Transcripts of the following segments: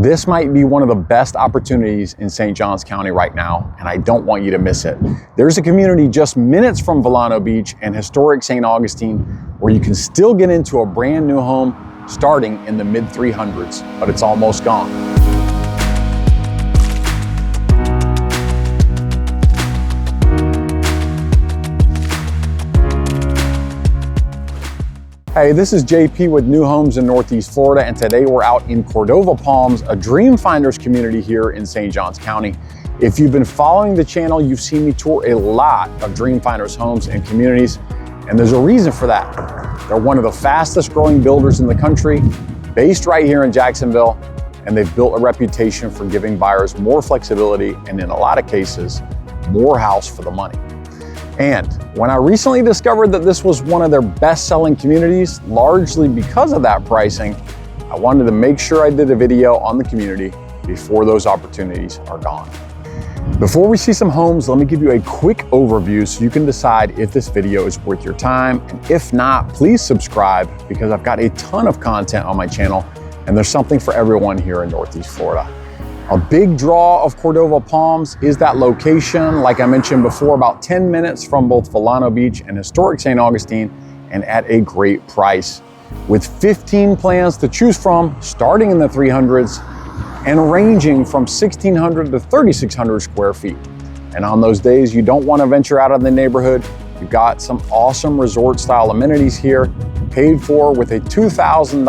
This might be one of the best opportunities in St. Johns County right now, and I don't want you to miss it. There's a community just minutes from Vilano Beach and historic St. Augustine where you can still get into a brand new home starting in the mid 300s, but it's almost gone. Hey, this is JP with New Homes in Northeast Florida, and today we're out in Cordova Palms, a Dream Finders community here in St. Johns County. If you've been following the channel, you've seen me tour a lot of Dream Finders homes and communities, and there's a reason for that. They're one of the fastest growing builders in the country, based right here in Jacksonville, and they've built a reputation for giving buyers more flexibility and, in a lot of cases, more house for the money. And when I recently discovered that this was one of their best-selling communities, largely because of that pricing, I wanted to make sure I did a video on the community before those opportunities are gone. Before we see some homes, let me give you a quick overview so you can decide if this video is worth your time. And if not, please subscribe because I've got a ton of content on my channel and there's something for everyone here in Northeast Florida. A big draw of Cordova Palms is that location, like I mentioned before, about 10 minutes from both Vilano Beach and historic St. Augustine, and at a great price. With 15 plans to choose from, starting in the 300s and ranging from 1,600 to 3,600 square feet. And on those days you don't want to venture out of the neighborhood, you've got some awesome resort style amenities here, paid for with a $2,000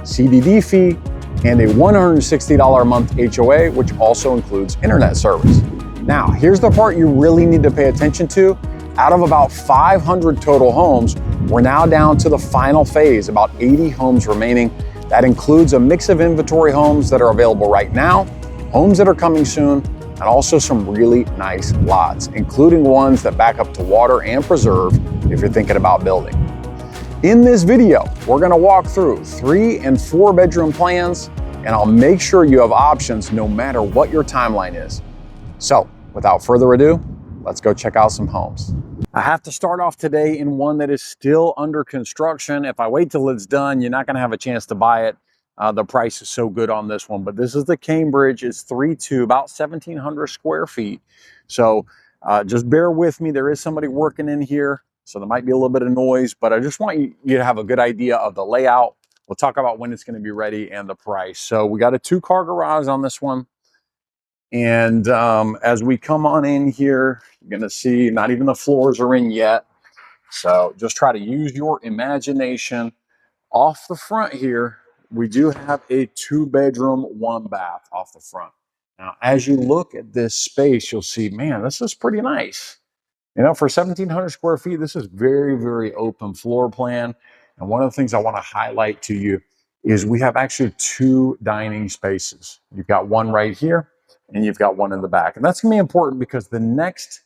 CDD fee and a $160 a month HOA, which also includes internet service. Now, here's the part you really need to pay attention to. Out of about 500 total homes, we're now down to the final phase, about 80 homes remaining. That includes a mix of inventory homes that are available right now, homes that are coming soon, and also some really nice lots, including ones that back up to water and preserve if you're thinking about building. In this video, we're gonna walk through 3 and 4 bedroom plans, and I'll make sure you have options no matter what your timeline is. So, without further ado, let's go check out some homes. I have to start off today in one that is still under construction. If I wait till it's done, you're not gonna have a chance to buy it. The price is so good on this one, but this is the Cambridge. It's 3.2, about 1,700 square feet. So just bear with me. There is somebody working in here, so there might be a little bit of noise, but I just want you to have a good idea of the layout. We'll talk about when it's going to be ready and the price. So we got a 2-car garage on this one. And as we come on in here, you're going to see not even the floors are in yet. So just try to use your imagination. Off the front here, we do have a 2-bedroom, 1-bath off the front. Now, as you look at this space, you'll see, man, this is pretty nice. You know, for 1,700 square feet, this is very, very open floor plan. And one of the things I want to highlight to you is we have actually 2 dining spaces. You've got one right here and you've got one in the back. And that's going to be important because the next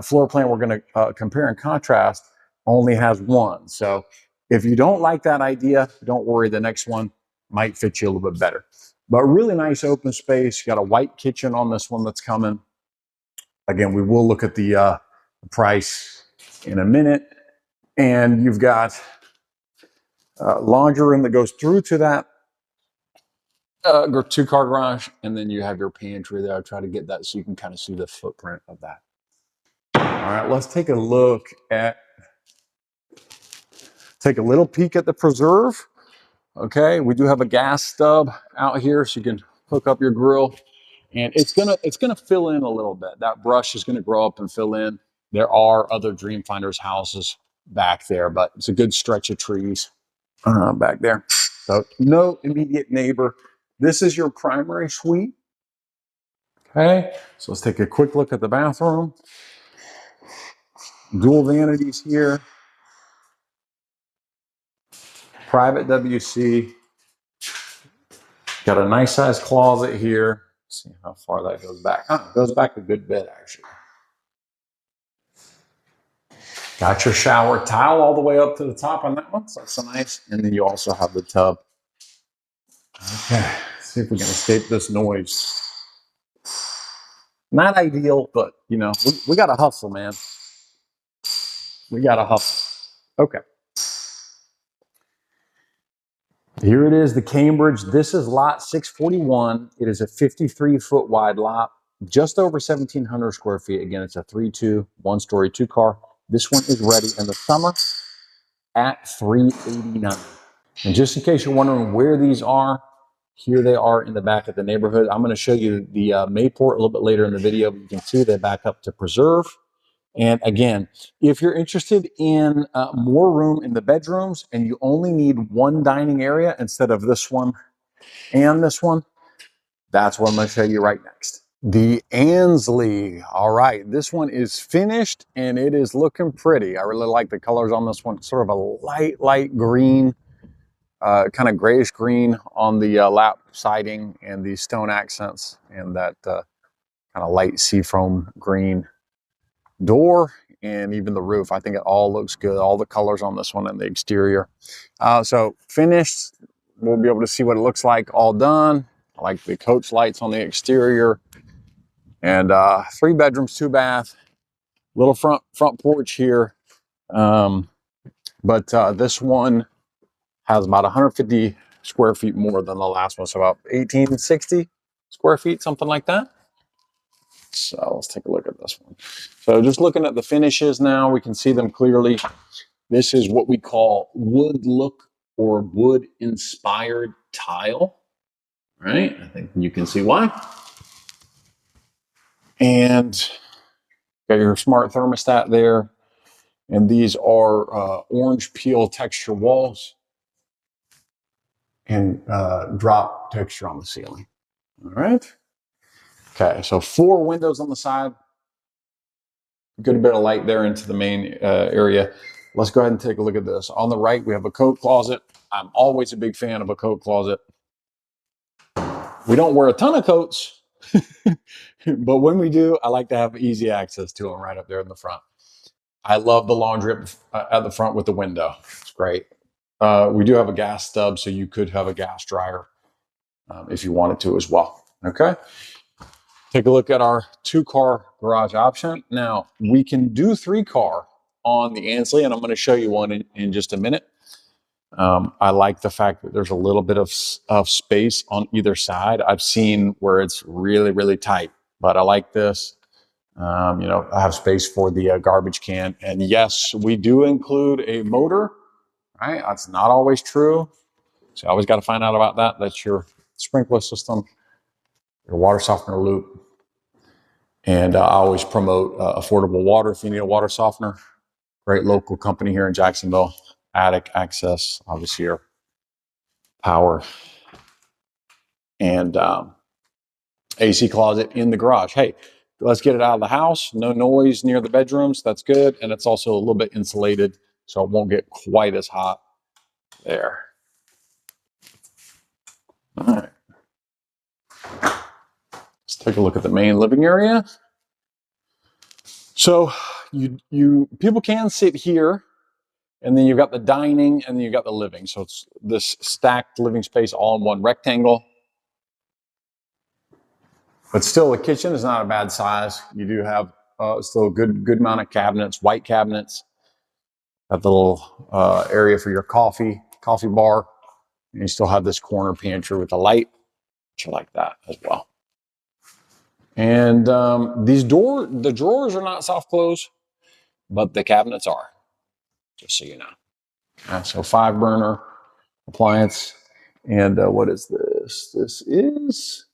floor plan we're going to compare and contrast only has 1. So if you don't like that idea, don't worry, the next one might fit you a little bit better. But really nice open space. You got a white kitchen on this one that's coming. Again, we will look at the price in a minute. And you've got laundry room that goes through to that 2-car garage, and then you have your pantry there. I'll try to get that so you can kind of see the footprint of that. All right, let's take a look at, take a little peek at the preserve. Okay, we do have a gas stub out here so you can hook up your grill, and it's gonna fill in a little bit. That brush is gonna grow up and fill in. There are other Dream Finders houses back there, but it's a good stretch of trees back there. So no immediate neighbor. This is your primary suite. Okay, so let's take a quick look at the bathroom. Dual vanities here. Private WC. Got a nice sized closet here. Let's see how far that goes back. It goes back a good bit, actually. Got your shower tile all the way up to the top on that one, so that's nice. And then you also have the tub. Okay, let's see if we can escape this noise. Not ideal, but you know, we got to hustle, man. We got to hustle. Okay. Here it is, the Cambridge. This is lot 641. It is a 53-foot wide lot, just over 1,700 square feet. Again, it's a 3-2, one-story, two-car. This one is ready in the summer at $389. And just in case you're wondering where these are, here they are in the back of the neighborhood. I'm going to show you the Mayport a little bit later in the video, but you can see they back up to Preserve. And again, if you're interested in more room in the bedrooms and you only need one dining area instead of this one and this one, that's what I'm going to show you right next. The Ansley. All right, this one is finished and it is looking pretty. I really like the colors on this one. Sort of a light green, kind of grayish green on the lap siding and the stone accents, and that kind of light seafoam green door, and even the roof. I think it all looks good. All the colors on this one and the exterior. So finished. We'll be able to see what it looks like all done. I like the coach lights on the exterior, and 3 bedrooms, 2 bath, little front porch here. But this one has about 150 square feet more than the last one, so about 1860 square feet, something like that. So let's take a look at this one. So just looking at the finishes now, we can see them clearly. This is what we call wood look or wood inspired tile, right? I think you can see why. And got your smart thermostat there. And these are orange peel texture walls and drop texture on the ceiling. All right. Okay, so 4 windows on the side. Good bit of light there into the main area. Let's go ahead and take a look at this. On the right, we have a coat closet. I'm always a big fan of a coat closet. We don't wear a ton of coats, but when we do, I like to have easy access to them right up there in the front. I love the laundry at the front with the window. It's great. We do have a gas stub, so you could have a gas dryer if you wanted to as well. Okay. Take a look at our 2-car garage option. Now, we can do 3-car on the Ansley, and I'm going to show you one in just a minute. I like the fact that there's a little bit of space on either side. I've seen where it's really tight, but I like this. You know, I have space for the garbage can. And yes, we do include a motor, right? That's not always true. So I always got to find out about that. That's your sprinkler system, your water softener loop. And I always promote affordable water if you need a water softener. Great local company here in Jacksonville. Attic access, obviously your power. And AC closet in the garage. Hey, let's get it out of the house. No noise near the bedrooms. That's good. And it's also a little bit insulated, so it won't get quite as hot there. All right. Let's take a look at the main living area. So people can sit here, and then you've got the dining, and then you've got the living. So it's this stacked living space all in one rectangle. But still, the kitchen is not a bad size. You do have still a good amount of cabinets, white cabinets. Got the little area for your coffee bar. And you still have this corner pantry with a light, which I like that as well. And the drawers are not soft close, but the cabinets are, just so you know. So 5-burner appliance. And what is this? This is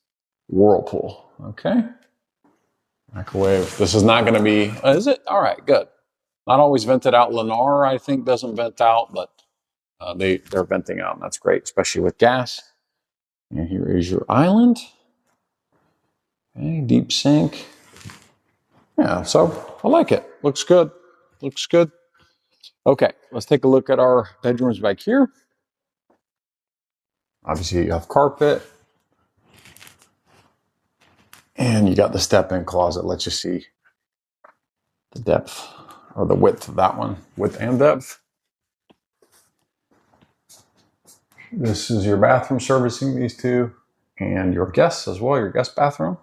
Whirlpool. Okay. Microwave. This is not going to be, is it? All right, good. Not always vented out. Lennar, I think, doesn't vent out, but they're venting out, and that's great, especially with gas. And here is your island. Okay, deep sink. Yeah, so I like it. Looks good. Looks good. Okay, let's take a look at our bedrooms back here. Obviously, you have carpet. And you got the step-in closet. Let's just see the depth or the width of that one. Width and depth. This is your bathroom servicing these two, and your guests as well, your guest bathroom.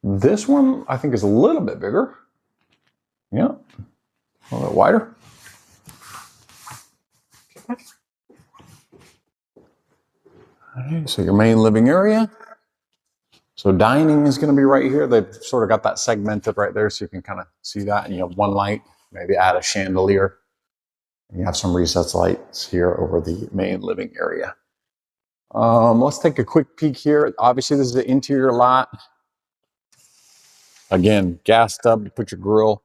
This one I think is a little bit bigger. Yeah, a A little bit wider. Okay, so your main living area. So dining is going to be right here. They've sort of got that segmented right there, so you can kind of see that. And you have one light, maybe add a chandelier. And you have some recessed lights here over the main living area. Let's take a quick peek here. Obviously, this is the interior lot. Again, gas stub, you put your grill.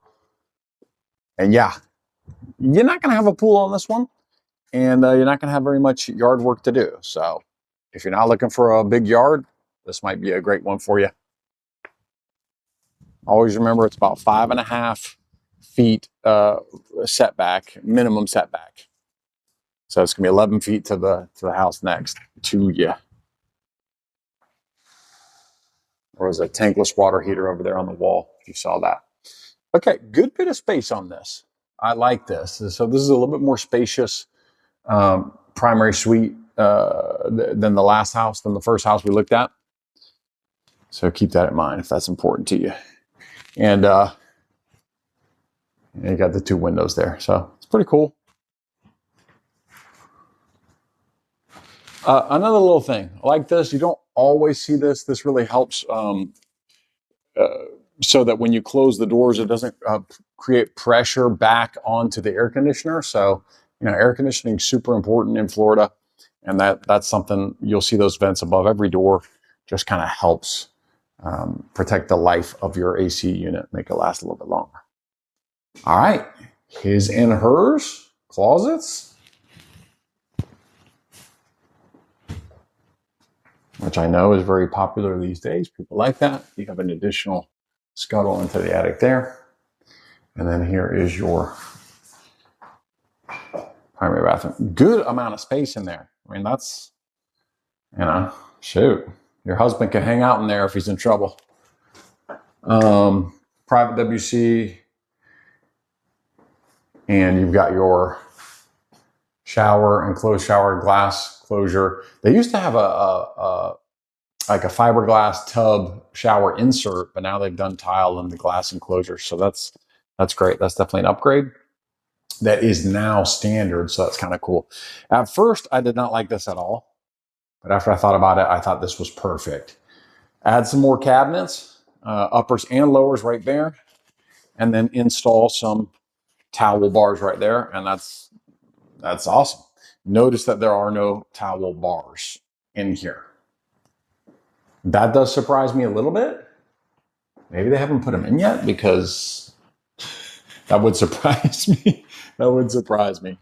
And yeah, you're not going to have a pool on this one. And you're not going to have very much yard work to do. So if you're not looking for a big yard, this might be a great one for you. Always remember it's about 5.5 feet setback, minimum setback. So it's gonna be 11 feet to the house next to you. There was a tankless water heater over there on the wall, if you saw that. Okay, good bit of space on this. I like this. So this is a little bit more spacious primary suite than the last house, than the first house we looked at. So keep that in mind if that's important to you. And you got the 2 windows there. So it's pretty cool. Another little thing like this, you don't always see this. This really helps so that when you close the doors, it doesn't create pressure back onto the air conditioner. So, air conditioning is super important in Florida. And that's something you'll see, those vents above every door just kind of helps protect the life of your AC unit, make it last a little bit longer. All right, his and hers closets, which I know is very popular these days. People like that. You have an additional scuttle into the attic there. And then here is your primary bathroom. Good amount of space in there. I mean, that's, shoot. Your husband can hang out in there if he's in trouble. Private WC. And you've got your shower, enclosed shower, glass closure. They used to have like a fiberglass tub shower insert, but now they've done tile and the glass enclosure. So that's great. That's definitely an upgrade. That is now standard, so that's kind of cool. At first, I did not like this at all, but after I thought about it, I thought this was perfect. Add some more cabinets, uppers and lowers right there, and then install some towel bars right there, and that's awesome. Notice that there are no towel bars in here. That does surprise me a little bit. Maybe they haven't put them in yet, because that would surprise me. That would surprise me.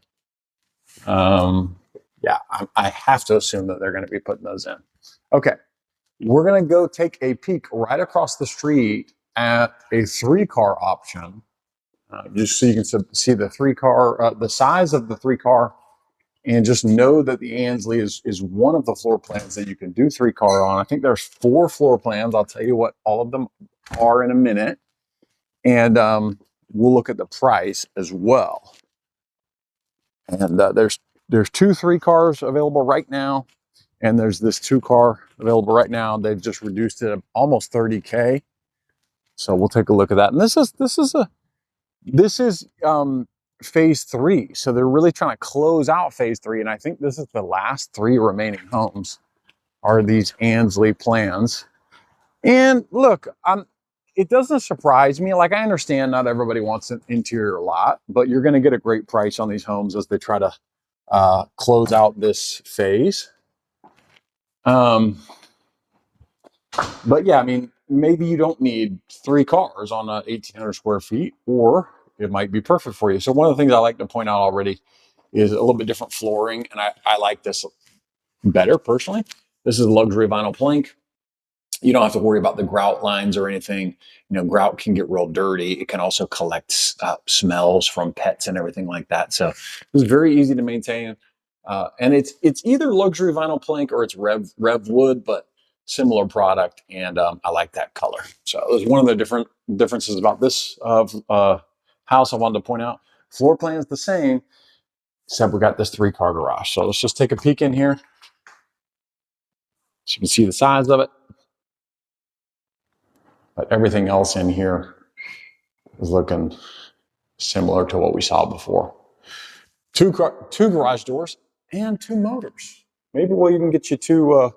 Yeah, I have to assume that they're going to be putting those in. Okay, we're going to go take a peek right across the street at a 3-car option. Just so you can see the 3-car, the size of the 3-car, and just know that the Ansley is one of the floor plans that you can do 3-car on. I think there's 4 floor plans. I'll tell you what all of them are in a minute. And we'll look at the price as well. And there's 2 3-cars available right now. And there's this 2-car available right now. They've just reduced it almost $30K. So we'll take a look at that. And this is phase 3. So they're really trying to close out phase 3. And I think this is the last 3 remaining homes are these Ansley plans. And look, it doesn't surprise me. Like, I understand not everybody wants an interior lot, but you're going to get a great price on these homes as they try to close out this phase. But yeah, I mean, maybe you don't need 3 cars on 1,800 square feet, or it might be perfect for you. So one of the things I like to point out already is a little bit different flooring, and I like this better personally. This is luxury vinyl plank. You don't have to worry about the grout lines or anything. Grout can get real dirty. It can also collect smells from pets and everything like that. So it's very easy to maintain. And it's either luxury vinyl plank or it's Rev wood, but similar product. And I like that color. So it was one of the differences about this house I wanted to point out. Floor plan is the same, except we got this 3-car garage. So let's just take a peek in here, so you can see the size of it. But everything else in here is looking similar to what we saw before. Two garage doors and 2 motors. Maybe we'll even get you 2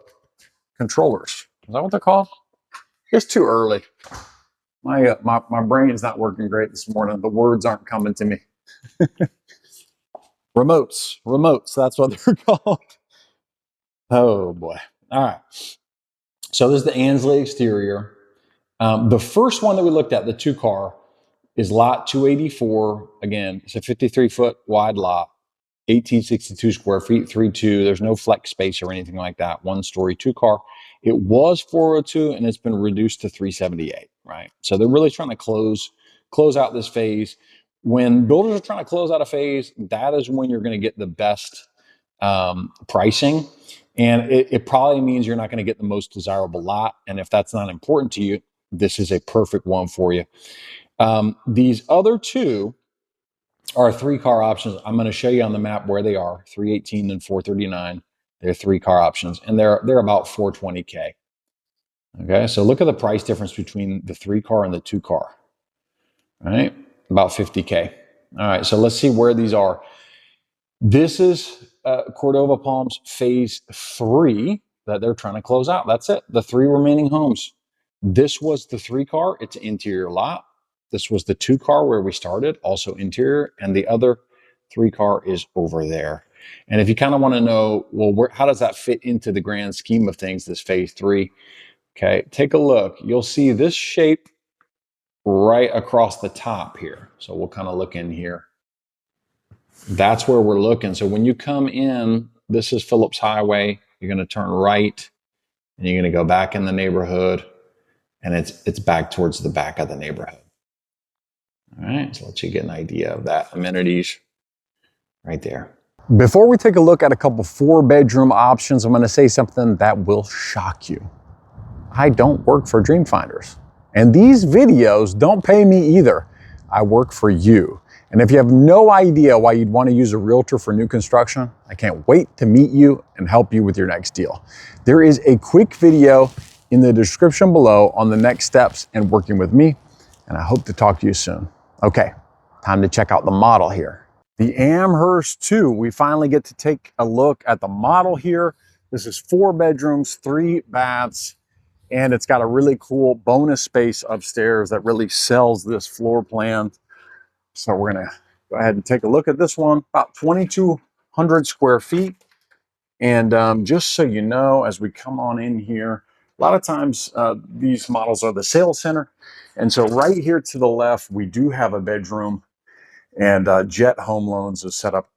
controllers. Is that what they're called? It's too early. My brain is not working great this morning. The words aren't coming to me. Remotes, that's what they're called. Oh boy. All right. So this is the Ansley exterior. The first one that we looked at, the 2-car, is lot 284. Again, it's a 53-foot wide lot, 1862 square feet, 3.2. There's no flex space or anything like that. 1-story, 2-car. It was 402 and it's been reduced to 378, right? So they're really trying to close out this phase. When builders are trying to close out a phase, that is when you're going to get the best pricing. And it probably means you're not going to get the most desirable lot. And if that's not important to you, this is a perfect one for you. These other 2 are 3-car options. I'm going to show you on the map where they are, 318 and 439. They're 3-car options, and they're about $420K. Okay, so look at the price difference between the 3-car and the 2-car. Right, about $50K. All right, so let's see where these are. This is Cordova Palms Phase 3 that they're trying to close out. That's it, the 3 remaining homes. This was the 3-car. It's an interior lot. This was the 2-car where we started, also interior, and the other 3-car is over there. And if you kind of want to know, well, how does that fit into the grand scheme of things, this Phase 3? Okay, take a look. You'll see this shape right across the top here. So we'll kind of look in here. That's where we're looking. So when you come in, this is Phillips Highway. You're going to turn right, and you're going to go back in the neighborhood, and it's back towards the back of the neighborhood. All right, so let you get an idea of that. Amenities right there. Before we take a look at a couple 4-bedroom options, I'm going to say something that will shock you. I don't work for Dream Finders, and these videos don't pay me either. I work for you. And if you have no idea why you'd want to use a realtor for new construction, I can't wait to meet you and help you with your next deal. There is a quick video in the description below on the next steps and working with me, and I hope to talk to you soon. Okay, time to check out the model here. The Amherst II, we finally get to take a look at the model here. This is 4 bedrooms, 3 baths, and it's got a really cool bonus space upstairs that really sells this floor plan. So we're gonna go ahead and take a look at this one, about 2,200 square feet. And just so you know, as we come on in here, a lot of times these models are the sales center. And so right here to the left, we do have a bedroom, and Jet Home Loans is set up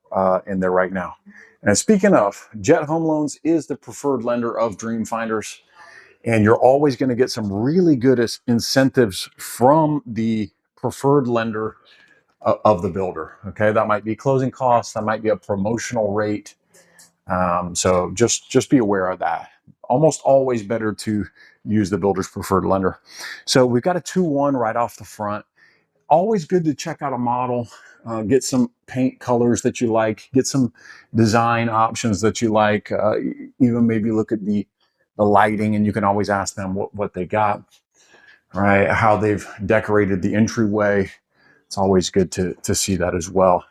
in there right now. And speaking of, Jet Home Loans is the preferred lender of Dream Finders. And you're always going to get some really good incentives from the preferred lender of the builder. Okay, that might be closing costs, that might be a promotional rate. So just be aware of that. Almost always better to use the builder's preferred lender. So we've got a 2-1 right off the front. Always good to check out a model, get some paint colors that you like, get some design options that you like, even maybe look at the lighting, and you can always ask them what they got, right? How they've decorated the entryway. It's always good to see that as well.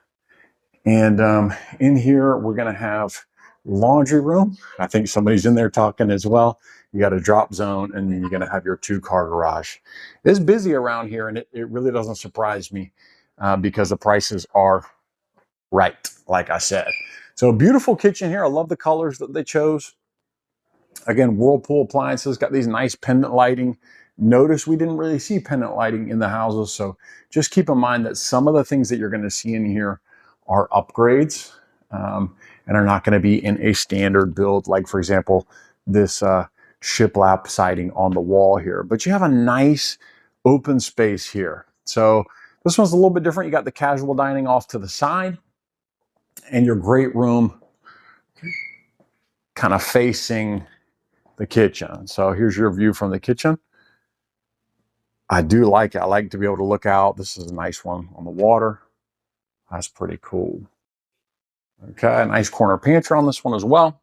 And in here, we're going to have laundry room. I think somebody's in there talking as well. You got a drop zone, and then you're going to have your 2-car garage. It's busy around here, and it really doesn't surprise me because the prices are right, like I said. So beautiful kitchen here. I love the colors that they chose. Again, Whirlpool appliances, got these nice pendant lighting. Notice we didn't really see pendant lighting in the houses, so just keep in mind that some of the things that you're going to see in here are upgrades and are not going to be in a standard build, like, for example, this shiplap siding on the wall here. But you have a nice open space here. So this one's a little bit different. You got the casual dining off to the side, and your great room kind of facing the kitchen. So here's your view from the kitchen. I do like it. I like to be able to look out. This is a nice one on the water. That's pretty cool. Okay, nice corner pantry on this one as well.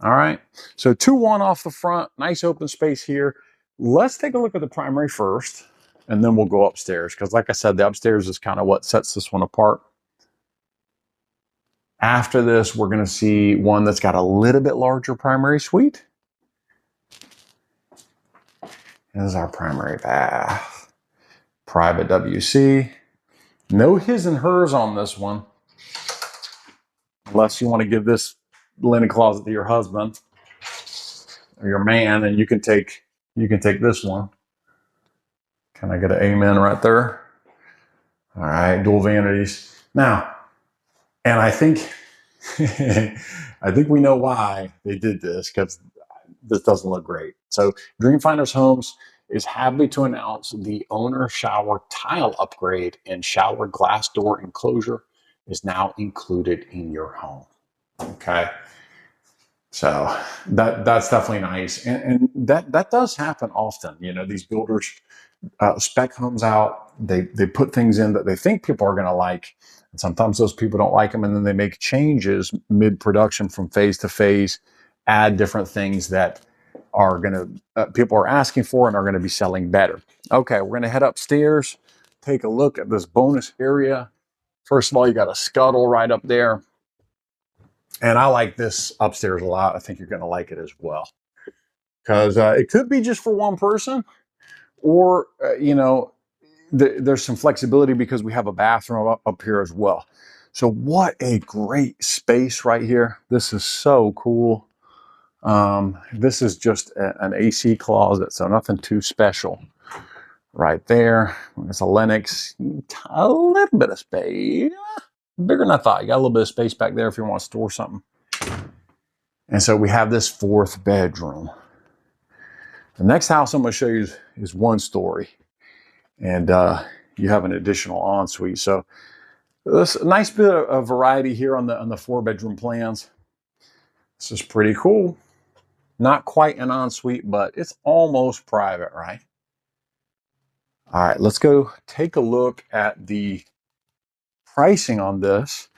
All right, so 2-1 off the front. Nice open space here. Let's take a look at the primary first. and then we'll go upstairs. Because like I said, the upstairs is kind of what sets this one apart. After this, we're going to see one that's got a little bit larger primary suite. This is our primary bath. Private WC. No his and hers on this one. Unless you want to give this linen closet to your husband or your man, and you can take this one. Can I get an amen right there? All right, dual vanities. Now, and I think I think we know why they did this, because this doesn't look great. So Dreamfinders Homes is happy to announce the owner shower tile upgrade and shower glass door enclosure is now included in your home. Okay. So that's definitely nice. And that does happen often. You know, these builders spec homes out, they put things in that they think people are going to like. And sometimes those people don't like them, and then they make changes mid-production from phase to phase, add different things that are going to, people are asking for and are going to be selling better. Okay, we're going to head upstairs, take a look at this bonus area. First of all, you got a scuttle right up there. And I like this upstairs a lot. I think you're going to like it as well. Because it could be just for one person, or, you know, there's some flexibility because we have a bathroom up here as well. So what a great space right here. This is so cool. This is just an AC closet, so nothing too special. Right there, it's a Lennox, a little bit of space, bigger than I thought. You got a little bit of space back there if you want to store something. And so we have this fourth bedroom. The next house I'm going to show you is one story, and you have an additional ensuite. So there's a nice bit of variety here on the 4-bedroom plans. This is pretty cool. Not quite an ensuite, but it's almost private, right? All right, let's go take a look at the pricing on this.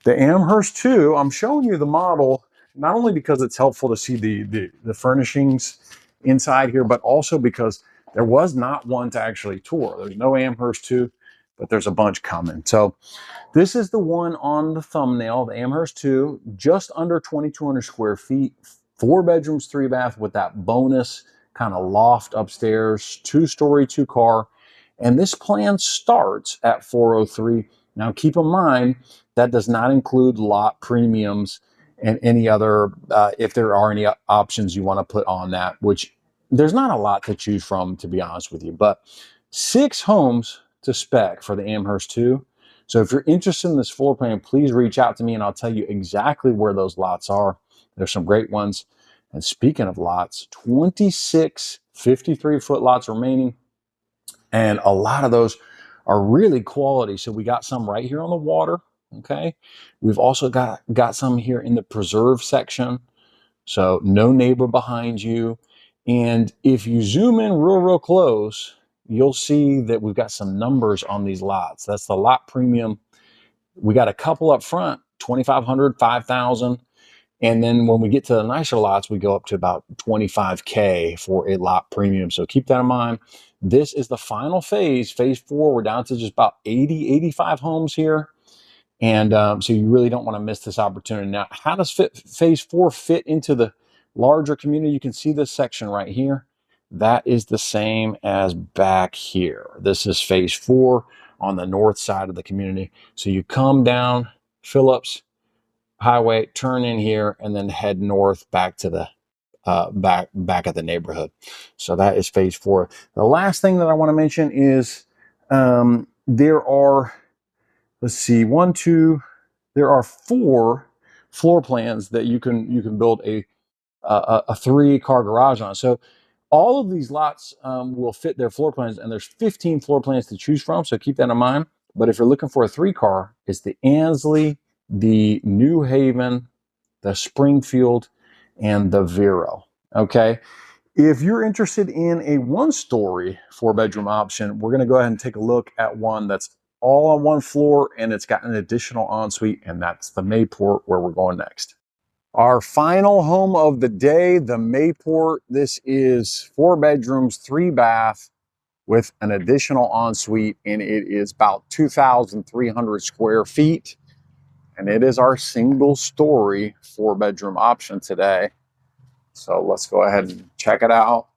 The Amherst II, I'm showing you the model, not only because it's helpful to see the furnishings inside here, but also because there was not one to actually tour. There's no Amherst II, but there's a bunch coming. So this is the one on the thumbnail, the Amherst II, just under 2,200 square feet, 4 bedrooms, 3 bath with that bonus kind of loft upstairs, 2-story, 2-car. And this plan starts at $403,000. Now keep in mind, that does not include lot premiums and any other, if there are any options you want to put on that, which there's not a lot to choose from, to be honest with you. But 6 homes to spec for the Amherst II. So if you're interested in this floor plan, please reach out to me and I'll tell you exactly where those lots are. There's some great ones. And speaking of lots, 26 53-foot lots remaining. And a lot of those are really quality. So we got some right here on the water. Okay. We've also got some here in the preserve section. So no neighbor behind you. And if you zoom in real close, you'll see that we've got some numbers on these lots. That's the lot premium. We got a couple up front, 2,500, 5,000. And then when we get to the nicer lots, we go up to about 25K for a lot premium. So keep that in mind. This is the final phase, phase 4. We're down to just about 80, 85 homes here. And so you really don't want to miss this opportunity. Now, how does phase 4 fit into the larger community? You can see this section right here. That is the same as back here. This is phase 4 on the north side of the community. So you come down Phillips Highway, turn in here, and then head north back to the back at the neighborhood. So that is phase 4. The last thing that I want to mention is there are, let's see, there are 4 floor plans that you can build a 3-car garage on. So all of these lots will fit their floor plans, and there's 15 floor plans to choose from. So keep that in mind. But if you're looking for a 3-car, it's the Ansley, the New Haven, the Springfield, and the Vero. Okay. If you're interested in a 1-story 4-bedroom option, we're going to go ahead and take a look at one that's all on 1 floor and it's got an additional ensuite, and that's the Mayport, where we're going next. Our final home of the day, the Mayport. This is 4 bedrooms, 3 bath, with an additional ensuite, and it is about 2,300 square feet. And it is our single story 4-bedroom option today. So let's go ahead and check it out.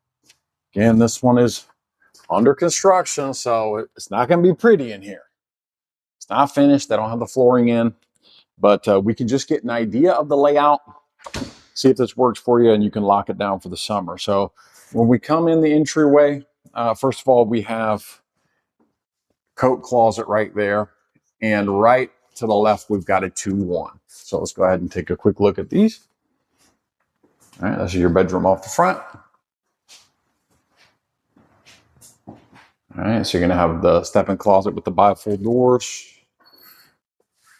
Again, this one is under construction, so it's not going to be pretty in here. It's not finished. They don't have the flooring in, but we can just get an idea of the layout, see if this works for you, and you can lock it down for the summer. So when we come in the entryway, first of all, we have coat closet right there, and right to the left, we've got a 2-1. So let's go ahead and take a quick look at these. All right, this is your bedroom off the front. All right, so you're gonna have the step-in closet with the bifold doors.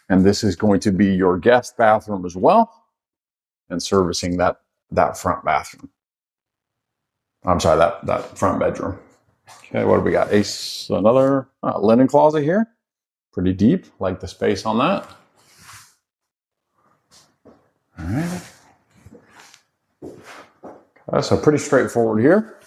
And this is going to be your guest bathroom as well, and servicing that front bathroom. I'm sorry, that front bedroom. Okay, what do we got? Another linen closet here. Pretty deep, like the space on that. All right. Okay, so pretty straightforward here.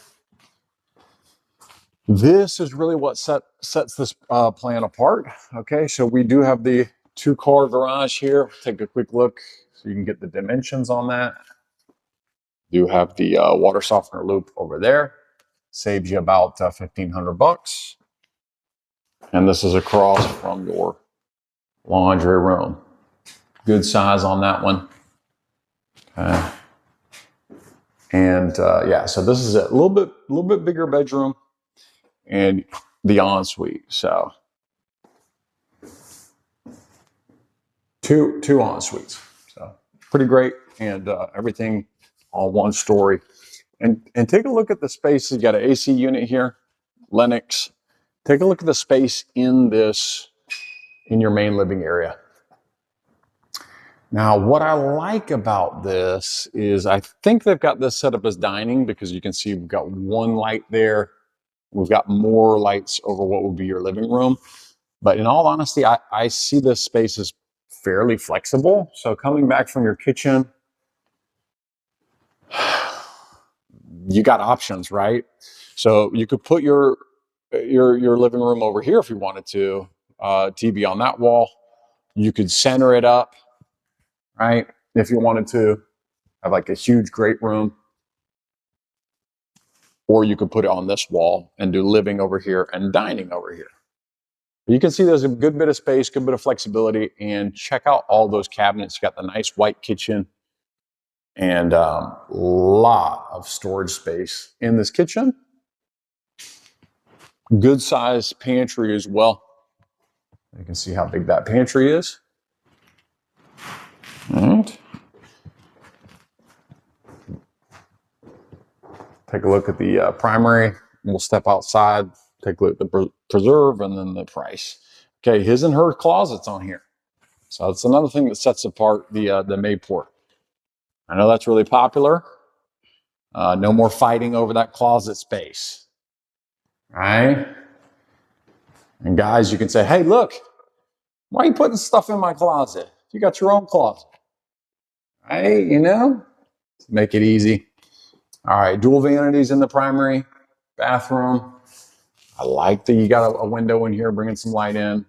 This is really what sets this plan apart. Okay, so we do have the 2-car garage here. Take a quick look so you can get the dimensions on that. You have the water softener loop over there. Saves you about $1,500. And this is across from your laundry room. Good size on that one. Okay. And yeah, so this is a little bit bigger bedroom and the ensuite. So two en-suites. So pretty great, and everything all 1 story. And take a look at the space. You got an AC unit here, Lennox. Take a look at the space in your main living area. Now, what I like about this is I think they've got this set up as dining, because you can see we've got 1 light there. We've got more lights over what would be your living room. But in all honesty, I see this space as fairly flexible. So coming back from your kitchen, you got options, right? So you could put your living room over here if you wanted to, TV on that wall. You could center it up, right? If you wanted to have like a huge great room, or you could put it on this wall and do living over here and dining over here. You can see there's a good bit of space, good bit of flexibility, and check out all those cabinets. You got the nice white kitchen and a lot of storage space in this kitchen. Good size pantry as well. You can see how big that pantry is. All right. Take a look at the primary. We'll step outside, take a look at the preserve, and then the price. Okay, his and her closets on here. So that's another thing that sets apart the Mayport. I know that's really popular. No more fighting over that closet space. All right? And guys, you can say, hey, look, why are you putting stuff in my closet? You got your own closet. Right? You know? Make it easy. All right, dual vanities in the primary bathroom. I like that you got a window in here bringing some light in.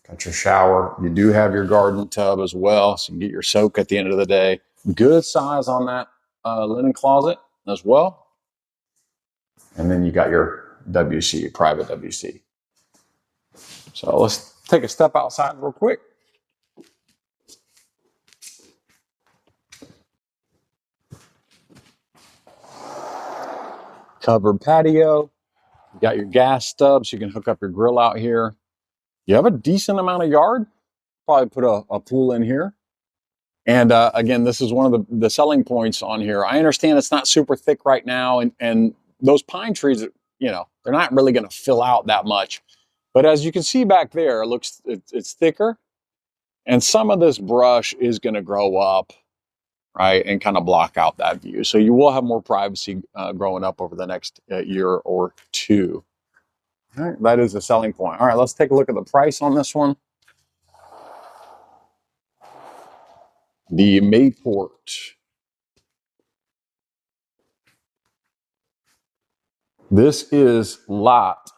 Got your shower. You do have your garden tub as well, so you can get your soak at the end of the day. Good size on that linen closet as well. And then you got your WC, private WC. So let's take a step outside real quick. Covered patio. You got your gas stubs. You can hook up your grill out here. You have a decent amount of yard. Probably put a pool in here. And again, this is one of the selling points on here. I understand it's not super thick right now, and those pine trees, you know, they're not really going to fill out that much. But as you can see back there, it's thicker, and some of this brush is going to grow up, right, and kind of block out that view. So you will have more privacy growing up over the next year or two. All right, that is a selling point. All right, let's take a look at the price on this one. The Mayport. This is lot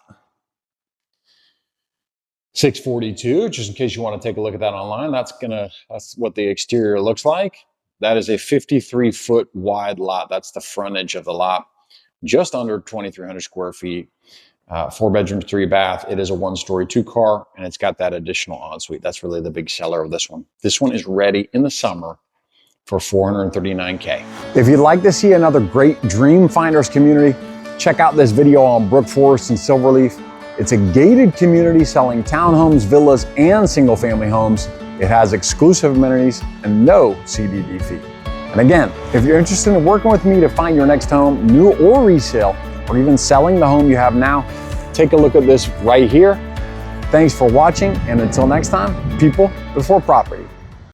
642, just in case you want to take a look at that online. That's what the exterior looks like. That is a 53-foot wide lot. That's the frontage of the lot. Just under 2,300 square feet. 4 bedrooms, 3 bath. It is a 1-story, 2-car, and it's got that additional ensuite. That's really the big seller of this one. This one is ready in the summer for $439K. If you'd like to see another great Dream Finders community, check out this video on Brook Forest and Silverleaf. It's a gated community selling townhomes, villas, and single-family homes. It has exclusive amenities and no CDD fee. And again, if you're interested in working with me to find your next home, new or resale, or even selling the home you have now, take a look at this right here. Thanks for watching, and until next time, people before property.